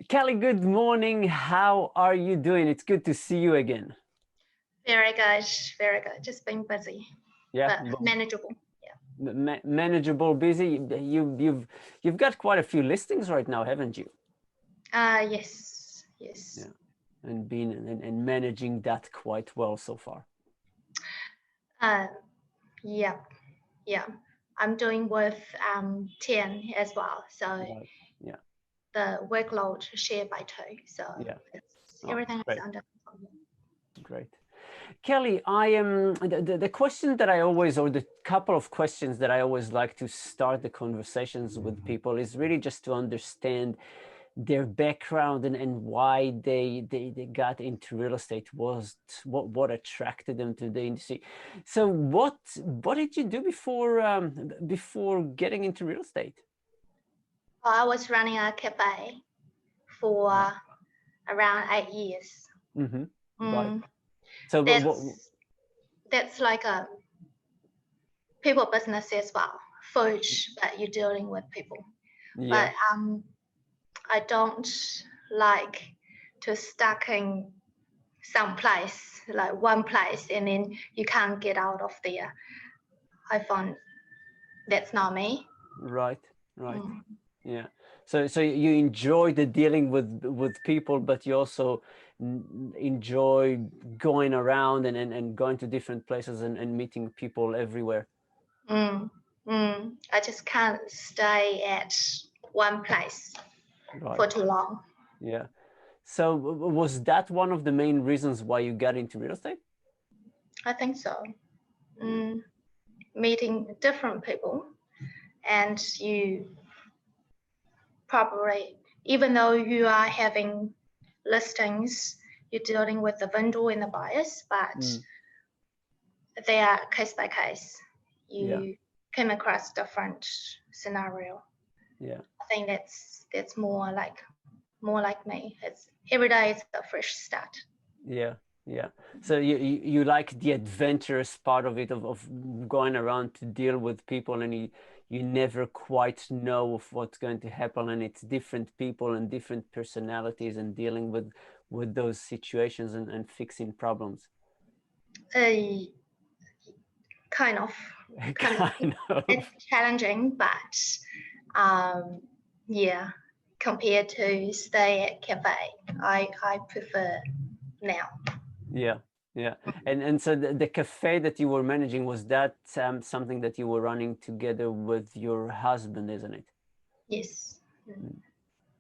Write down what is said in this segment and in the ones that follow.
Kelly, good morning. How are you doing? It's good to see you again. Very good, very good. Just been busy, Yeah, but manageable. Yeah. manageable, busy. You've got quite a few listings right now, haven't you? Yes, yes. Yeah, and been and managing that quite well so far. Uh, yeah, yeah. I'm doing with 10 as well, so Right. Yeah, the workload shared by two. So yeah. Oh, everything is great, under control. great. Kelly, I am the question that I always, or the couple of questions that I always like to start the conversations with people is really just to understand their background and why they got into real estate, was what attracted them to the industry. So what did you do before getting into real estate? I was running a cafe for Right. around 8 years. Mm-hmm. Right. Mm, So what? that's like a people business as well, food, but you're dealing with people. Yeah. But I don't like to stuck in some place, like one place, and then you can't get out of there. I find that's not me. Right. Right. Mm. Yeah. So you enjoy the dealing with people, but you also enjoy going around and going to different places and meeting people everywhere. Mm. I just can't stay at one place Right. for too long. Yeah. So was that one of the main reasons why you got into real estate? I think so. Yeah. Mm. Meeting different people, and you probably, even though you are having listings, you're dealing with the vendor and the buyers, but Mm. they are case by case. Yeah. You came across different scenario. Yeah. I think that's more like me. It's every day is a fresh start. Yeah. Yeah. So you like the adventurous part of it, of going around to deal with people, and you never quite know of what's going to happen, and it's different people and different personalities and dealing with those situations and fixing problems. Uh, kind of, kind of. Kind It's of. challenging, but um, yeah, compared to stay at cafe, I prefer now. Yeah, yeah. And so the cafe that you were managing, was that something that you were running together with your husband, isn't it? Yes. Mm.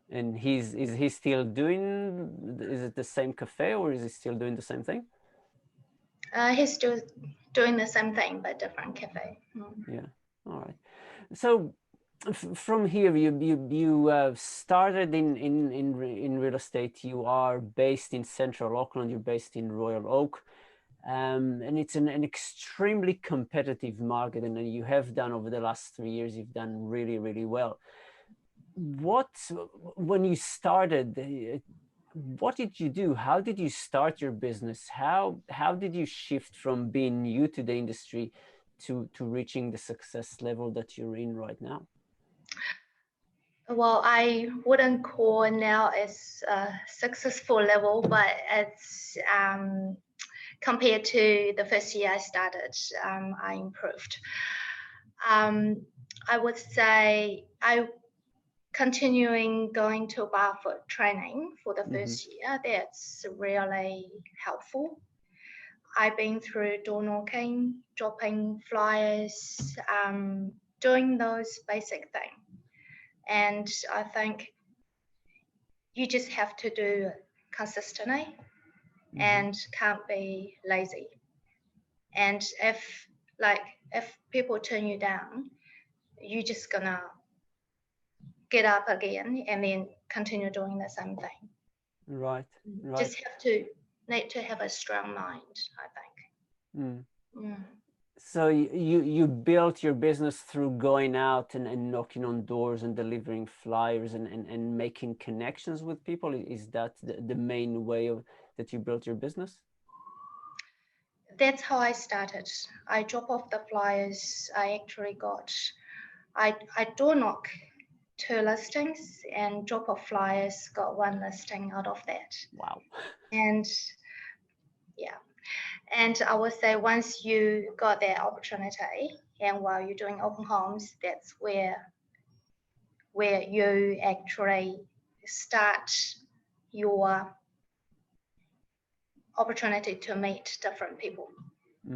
And is he still doing, is it the same cafe, or is he still doing the same thing? He's still doing the same thing but different cafe. Yeah. All right. So from here, you started in real estate. You are based in Central Auckland. You're based in Royal Oak. And it's an extremely competitive market, and you have done over the last 3 years, you've done really, really well. What, when you started, what did you do? How did you start your business? How did you shift from being new to the industry to reaching the success level that you're in right now? Well, I wouldn't call now as a successful level, but it's compared to the first year I started, I improved. Um, I would say I continuing going to barefoot training for the Mm-hmm. first year. That's really helpful. I've been through door knocking, dropping flyers, doing those basic things. And I think you just have to do it consistently Mm-hmm. and can't be lazy. And if people turn you down, you're just gonna get up again and then continue doing the same thing. Right, right. Just have to need to have a strong mind, I think. Mm. Mm. So you built your business through going out and knocking on doors and delivering flyers and making connections with people. Is that the main way of that you built your business? That's how I started. I drop off the flyers. I actually got I door knock 2 listings, and Drop Off Flyers got 1 listing out of that. Wow. And yeah, and I would say once you got that opportunity, and while you're doing open homes, that's where you actually start your opportunity to meet different people.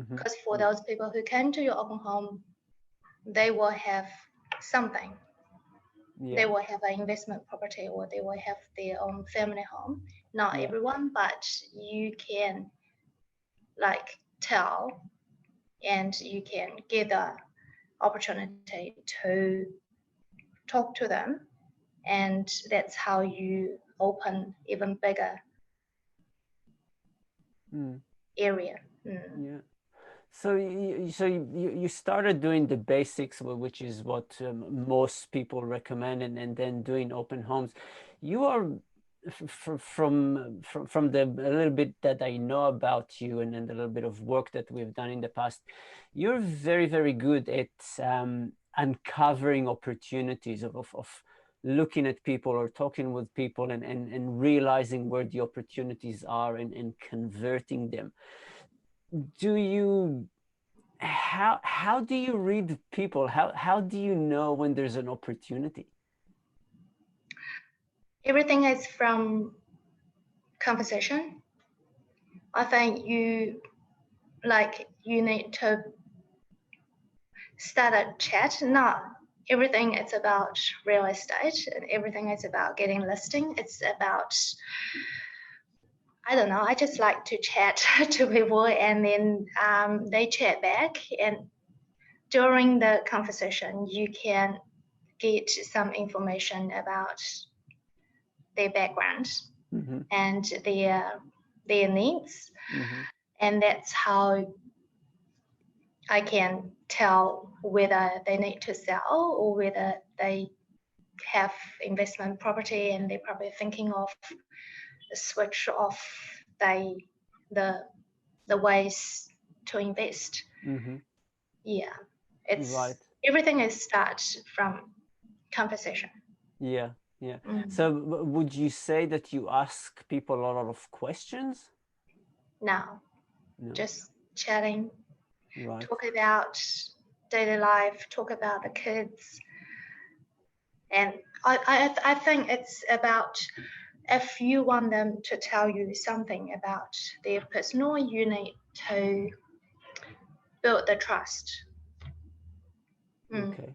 Because for those people who came to your open home, they will have something. They will have an investment property, or they will have their own family home. Not everyone, but you can like tell, and you can get the opportunity to talk to them, and that's how you open even bigger area. Yeah. So you started doing the basics, which is what most people recommend, and then doing open homes. You are from the a little bit that I know about you, and a little bit of work that we've done in the past. You're very good at uncovering opportunities of looking at people or talking with people and realizing where the opportunities are and converting them. Do you how do you read people? How do you know when there's an opportunity? Everything is from conversation. I think you need to start a chat. Not everything is about real estate, and everything is about getting listing. It's about, I don't know, I just like to chat to people, and then they chat back, and during the conversation you can get some information about their background and their needs. And that's how I can tell whether they need to sell or whether they have investment property and they're probably thinking of the switch of the ways to invest. Yeah, it's right. Everything is starts from conversation. Yeah. So would you say that you ask people a lot of questions? No. Just chatting, right. Talk about daily life, talk about the kids. And I think it's about, if you want them to tell you something about their personal, you need to build the trust. Okay.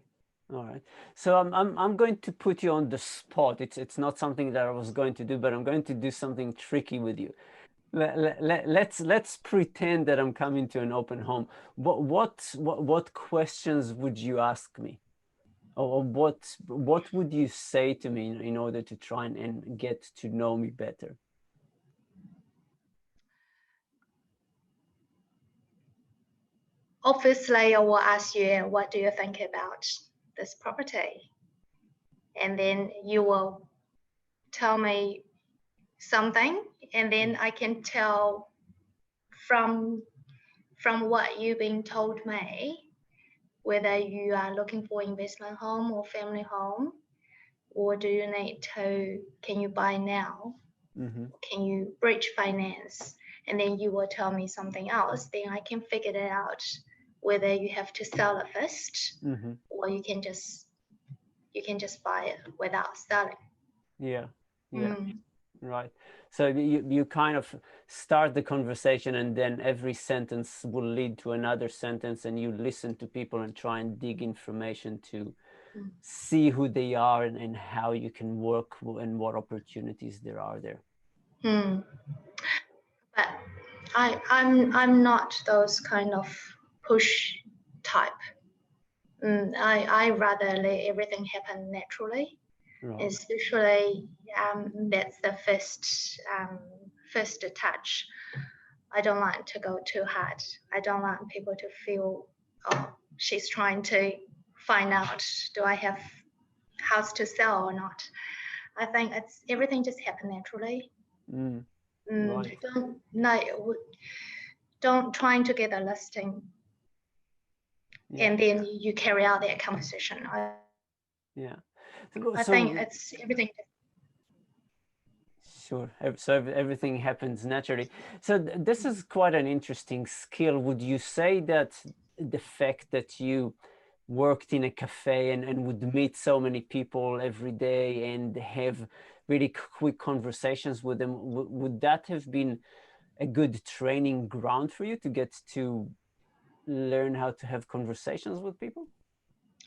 All right. So I'm going to put you on the spot. It's not something that I was going to do, but I'm going to do something tricky with you. Let's pretend that I'm coming to an open home. What questions would you ask me? Or what would you say to me in order to try and get to know me better? Obviously, I will ask you, what do you think about this property? And then you will tell me something, and then I can tell from what you've been told me whether you are looking for investment home or family home, or do you need to, can you buy now? Can you bridge finance? And then you will tell me something else, then I can figure it out whether you have to sell it first, or you can just buy it without selling. Yeah. Right. So you kind of start the conversation, and then every sentence will lead to another sentence, and you listen to people and try and dig information to see who they are and how you can work and what opportunities there are there. But I'm not those kind of push type. I rather let everything happen naturally. Right. Especially that's the first touch. I don't like to go too hard. I don't want people to feel, oh, she's trying to find out, do I have house to sell or not? I think it's everything just happen naturally. Right. Don't trying to get a listing and then you carry out that conversation. Yeah. I think it's everything. Sure. So everything happens naturally. So this is quite an interesting skill. Would you say that the fact that you worked in a cafe and would meet so many people every day and have really quick conversations with them, would that have been a good training ground for you to get to learn how to have conversations with people?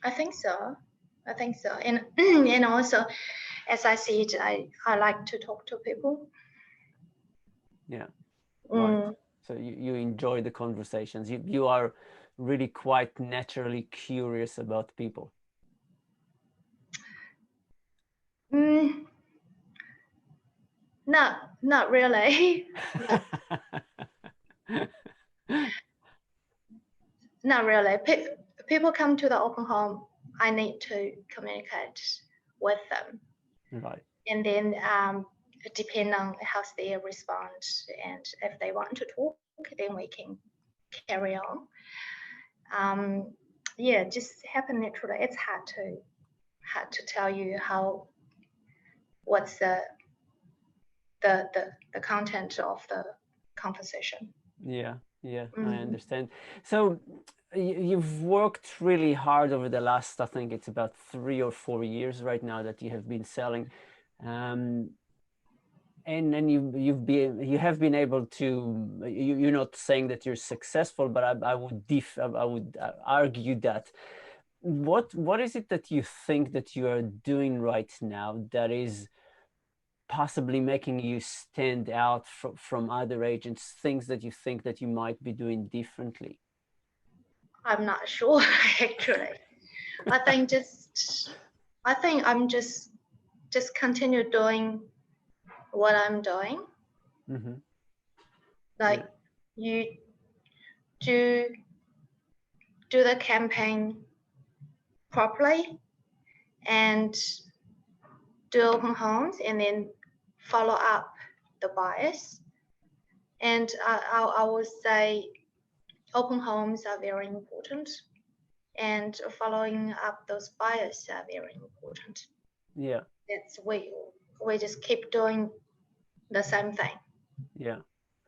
I think so. I think so. And and also, as I see it, I like to talk to people. Yeah, right. Mm. So you enjoy the conversations. You are really quite naturally curious about people. Mm, not really. Not really. People come to the open home. I need to communicate with them, Right. and then depend on how they respond, and if they want to talk, then we can carry on. Um, yeah, just happen naturally. It's hard to tell you how what's the content of the conversation. Yeah, yeah, I Mm. understand. So you've worked really hard over the last, I think it's about 3 or 4 years right now that you have been selling. Um, and you have been able to, you're not saying that you're successful, but I would argue that what is it that you think that you are doing right now that is possibly making you stand out from other agents, things that you think that you might be doing differently? I'm not sure actually. I think I'm just continue doing what I'm doing. Hmm. Like Yeah, you do do the campaign properly and do open homes and then follow up the buyers. And I would say open homes are very important and following up those buyers are very important. yeah, That's we just keep doing the same thing. yeah.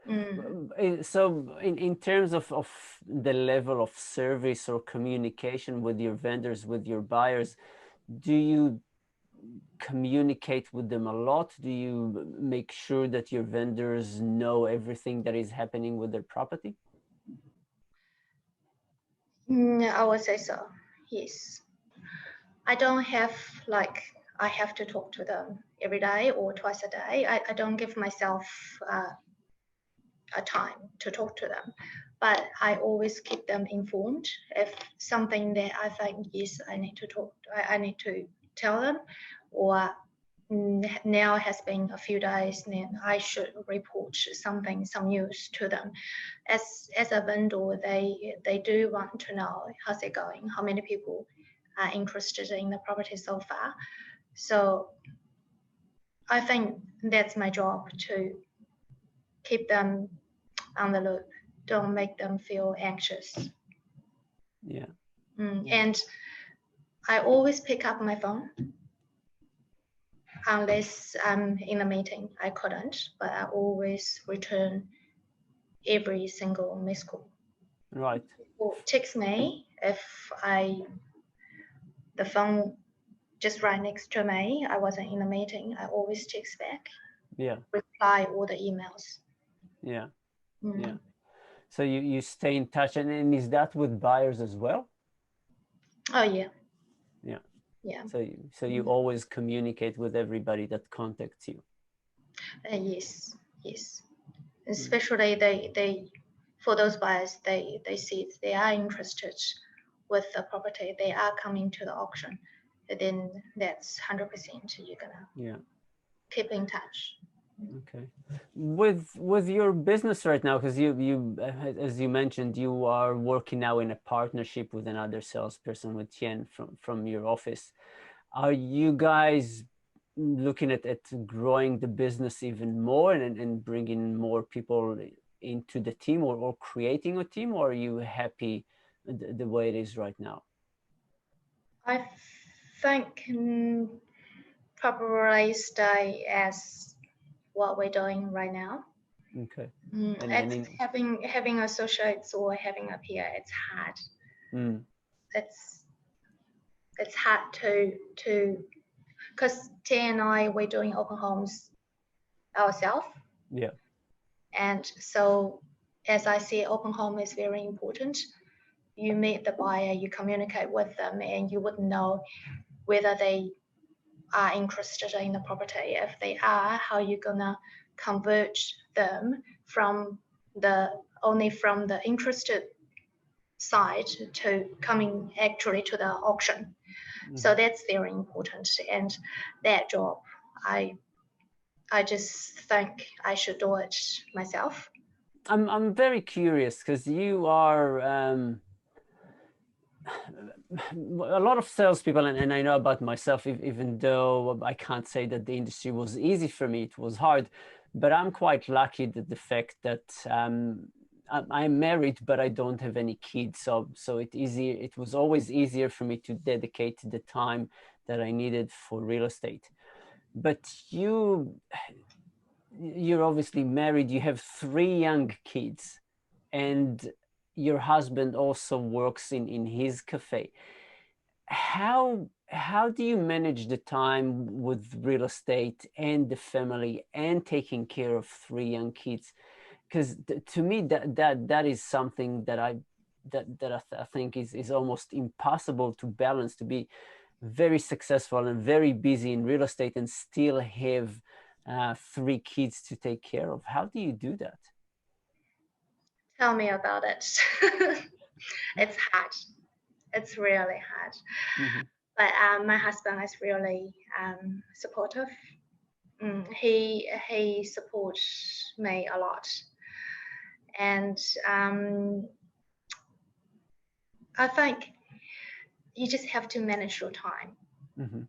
Mm. So in terms of the level of service or communication with your vendors, with your buyers, do you communicate with them a lot? Do you make sure that your vendors know everything that is happening with their property? I would say so. Yes. I don't have like I have to talk to them every day or twice a day. I don't give myself a time to talk to them, but I always keep them informed. If something that I think yes, I need to talk, I need to tell them, or now it has been a few days, then I should report something, some news to them. As a vendor, they do want to know how's it going, how many people are interested in the property so far. So I think that's my job to keep them on the loop. Don't make them feel anxious. Yeah, yeah, And I always pick up my phone unless I'm in a meeting. I couldn't, but I always return every single missed call. right. Or text me if the phone just right next to me. I wasn't in a meeting. I always text back, Yeah, reply all the emails. yeah, yeah. Mm. So you stay in touch, and is that with buyers as well? Oh yeah, Yeah. yeah. So you always communicate with everybody that contacts you. Yes, yes. Mm. Especially they for those buyers they see they are interested with the property, they are coming to the auction, then that's 100% you're gonna Yeah. keep in touch. Okay. With your business right now, because as you mentioned, you are working now in a partnership with another salesperson with Tien from your office. Are you guys looking at growing the business even more and bringing more people into the team, or creating a team, or are you happy the way it is right now? I think probably stay as what we're doing right now. Okay. It's having associates or having a peer. It's hard. Mm, It's hard to because Tay and I we're doing open homes ourselves, yeah. and so as I see, open home is very important. You meet the buyer, you communicate with them, and you wouldn't know whether they are interested in the property. If they are, how you gonna convert them from the interested side to coming actually to the auction. So that's very important. And that job, I just think I should do it myself. I'm very curious because you are a lot of salespeople, and I know about myself, even though I can't say that the industry was easy for me, it was hard, but I'm quite lucky that the fact that I'm married, but I don't have any kids, so it was always easier for me to dedicate the time that I needed for real estate. But you're obviously married, you have 3 young kids, and your husband also works in his cafe. How do you manage the time with real estate and the family and taking care of 3 young kids? Because to me that is something that I think is almost impossible to balance, to be very successful and very busy in real estate and still have 3 kids to take care of. How do you do that? Tell me about it. It's hard. It's really hard. Mm-hmm. But my husband is really supportive. He supports me a lot, and I think you just have to manage your time Mm-hmm.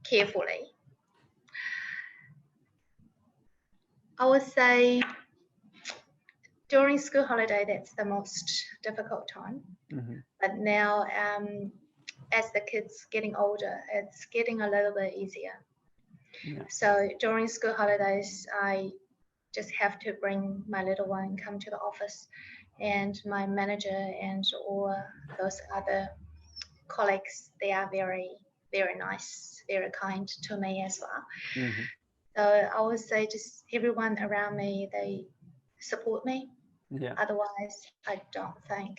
carefully. I would say during school holiday, that's the most difficult time. Mm-hmm. But now, as the kids getting older, it's getting a little bit easier. Yeah. So during school holidays, I just have to bring my little one, come to the office, and my manager and all those other colleagues, they are very, very nice, very kind to me as well. Mm-hmm. So I would say just everyone around me, they support me. Yeah. Otherwise, I don't think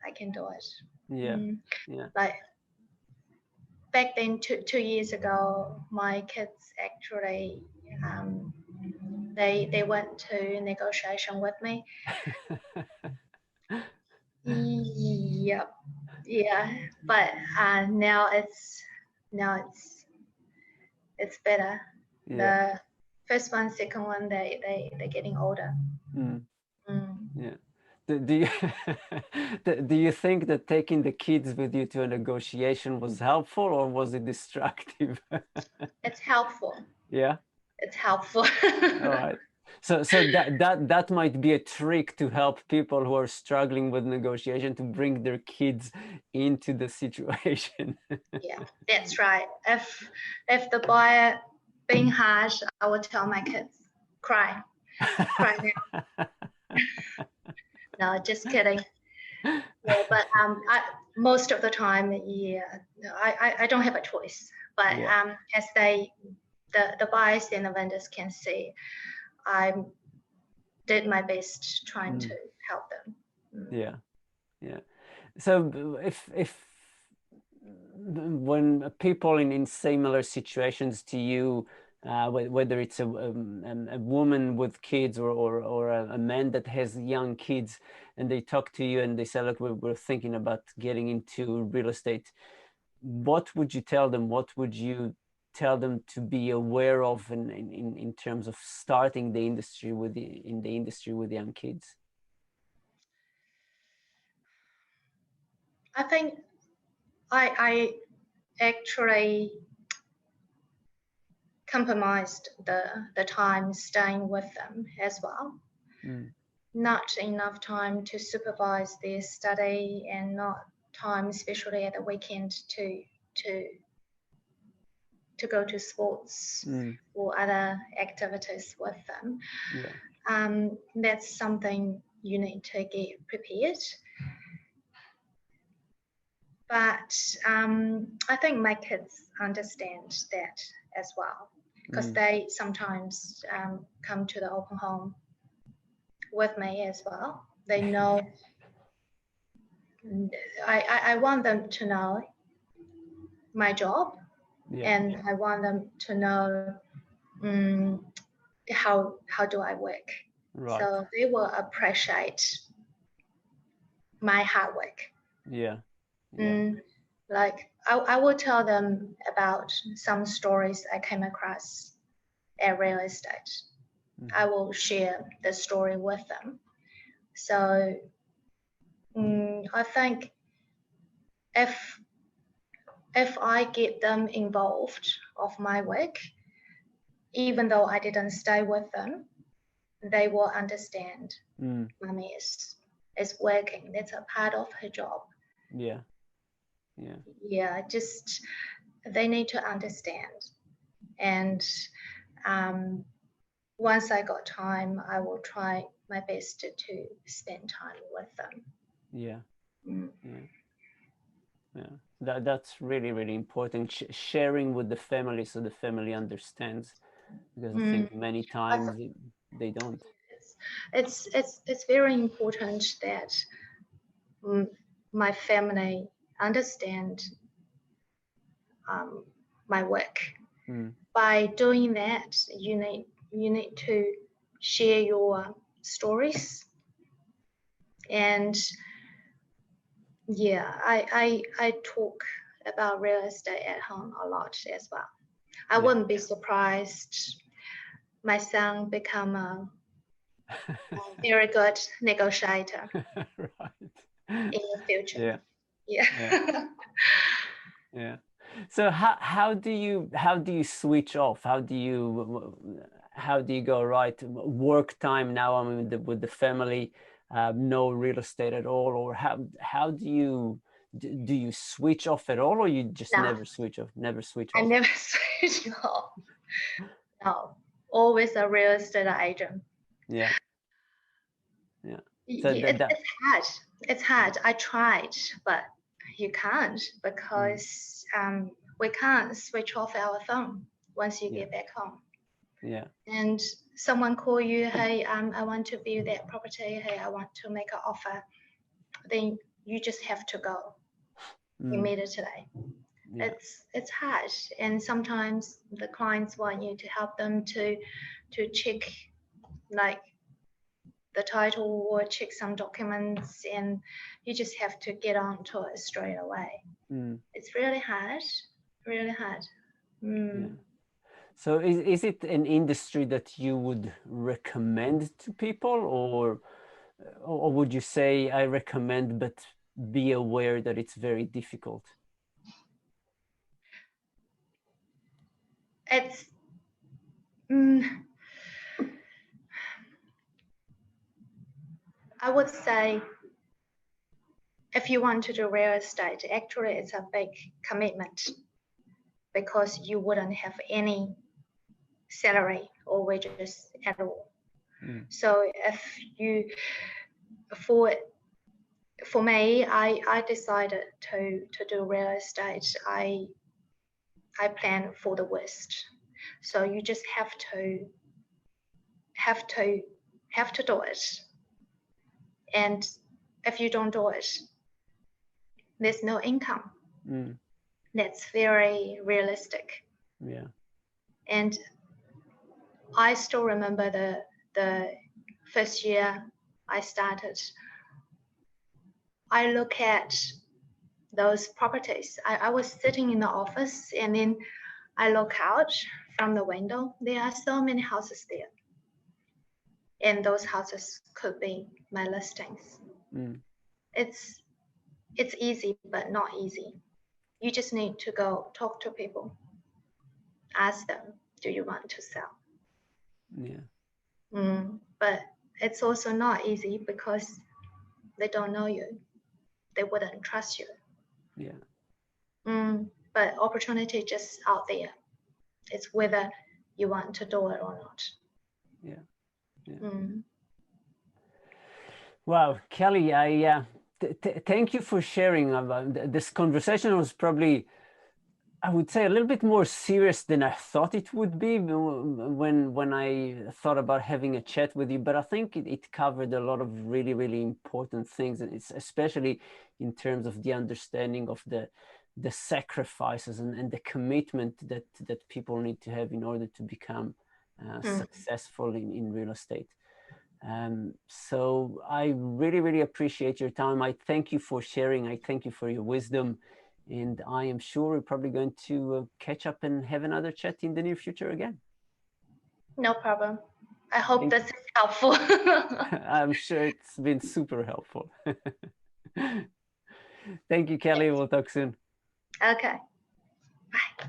I can do it. Yeah. Yeah. Like back then, two years ago, my kids actually they went to negotiation with me. Yep, yeah, but now it's better. Yeah. The first one, second one, they're getting older. Mm. Mm. Yeah. Do you do you think that taking the kids with you to a negotiation was helpful, or was it destructive? It's helpful. Yeah. It's helpful. All right. So that might be a trick to help people who are struggling with negotiation, to bring their kids into the situation. Yeah, that's right. If the buyer being harsh, I would tell my kids, cry, cry now. No, just kidding. Yeah, but most of the time, yeah, I don't have a choice. But Yeah. as the buyers and the vendors can see, I did my best trying to Mm. help them. Yeah. Yeah. So if when people in similar situations to you, whether it's a woman with kids, or a man that has young kids, and they talk to you and they say, look, we're thinking about getting into real estate, what would you tell them? What would you tell them to be aware of in terms of starting the industry in the industry with young kids? I think I actually compromised the time staying with them as well. Mm. Not enough time to supervise their study, and not time, especially at the weekend, to to go to sports or other activities with them. Yeah. That's something you need to get prepared. But I think my kids understand that as well, because they sometimes come to the open home with me as well. They know, I want them to know my job, and I want them to know how do I work. Right. So they will appreciate my hard work. Yeah. Like I will tell them about some stories I came across at real estate. I will share the story with them. So I think if I get them involved of my work, even though I didn't stay with them, they will understand mommy is working. That's a part of her job. Yeah. Just they need to understand. And once I got time, I will try my best to spend time with them. That's really, really important. Sharing with the family so the family understands, because I think many times they don't. It's very important that my family understand my work. By doing that, you need to share your stories, and I talk about real estate at home a lot as well. I wouldn't be surprised my son become a very good negotiator in the future. So how do you switch off? How do you go, right, work time now I'm with the family, no real estate at all? Or how do you switch off at all, or you just never switch off? I never switch off. No, always a real estate agent. It's hard. It's hard. I tried, but you can't, because we can't switch off our phone once you get back home. And someone call you, hey, I want to view that property. Hey, I want to make an offer. Then you just have to go immediately. It's hard, and sometimes the clients want you to help them to check like the title or check some documents, and you just have to get on to it straight away. It's really hard, really hard. So is it an industry that you would recommend to people, or would you say I recommend, but be aware that it's very difficult? It's I would say if you want to do real estate, actually it's a big commitment, because you wouldn't have any salary or wages at all. So if you, for me, I decided to do real estate. I plan for the worst. So you just have to do it. And if you don't do it, there's no income. That's very realistic. And I still remember the first year I started. I look at those properties. I was sitting in the office, and then I look out from the window. There are so many houses there. And those houses could be my listings. It's easy, but not easy. You just need to go talk to people. Ask them, do you want to sell? But it's also not easy, because they don't know you. They wouldn't trust you. But opportunity just out there. It's whether you want to do it or not. Yeah. Wow, Kelly, I thank you for sharing. This conversation was probably, I would say, a little bit more serious than I thought it would be when I thought about having a chat with you. But I think it covered a lot of really, really important things, and it's especially in terms of the understanding of the sacrifices and the commitment that people need to have in order to become successful in real estate. So I really, really appreciate your time. I thank you for sharing. I thank you for your wisdom. And I am sure we're probably going to catch up and have another chat in the near future again. no problem. I hope this is helpful. I'm sure it's been super helpful. Thank you, Kelly. We'll talk soon. Okay. Bye.